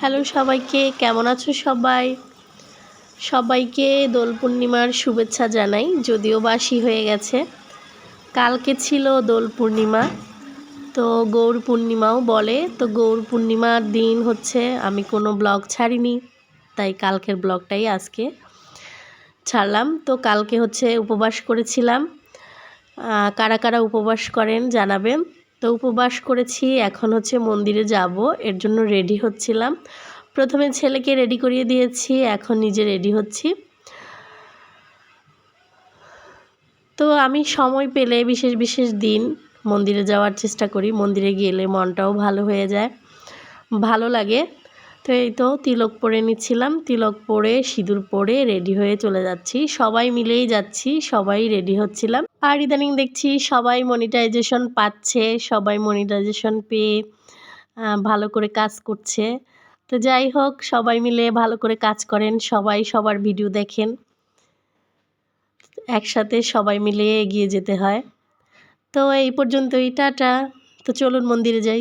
Hello সবাইকে, কেমন আছো সবাই? সবাইকে দোল পূর্ণিমার শুভেচ্ছা জানাই, যদিও বাসি হয়ে গেছে। কালকে ছিল দোল পূর্ণিমা, তো গৌর পূর্ণিমাও বলে। তো গৌর পূর্ণিমার দিন হচ্ছে আমি কোনো ব্লগ ছাড়িনি, তাই কালকের ব্লগটাই আজকে ছাড়লাম। তো কালকে হচ্ছে উপবাস করেছিলাম। কারা কারা উপবাস করেন জানাবেন। তো উপবাস করেছি, এখন হচ্ছে মন্দিরে যাব, এর জন্য রেডি হচ্ছিলাম। প্রথমে ছেলেকে রেডি করিয়ে দিয়েছি, এখন নিজে রেডি হচ্ছি। তো আমি সময় পেলে বিশেষ বিশেষ দিন মন্দিরে যাওয়ার চেষ্টা করি। মন্দিরে গেলে মনটাও ভালো হয়ে যায়, ভালো লাগে। তো এই তো তিলক পরে নিচ্ছিলাম, তিলক পরে সিঁদুর পরে রেডি হয়ে চলে যাচ্ছি। সবাই মিলেই যাচ্ছি, সবাই রেডি হচ্ছিলাম। আর ইদানিং দেখছি সবাই মনিটাইজেশন পাচ্ছে, সবাই মনিটাইজেশন পেয়ে ভালো করে কাজ করছে। তো যাই হোক, সবাই মিলে ভালো করে কাজ করেন, সবাই সবার ভিডিও দেখেন, একসাথে সবাই মিলে এগিয়ে যেতে হয়। তো এই পর্যন্তই, টাটা। তো চলুন মন্দিরে যাই।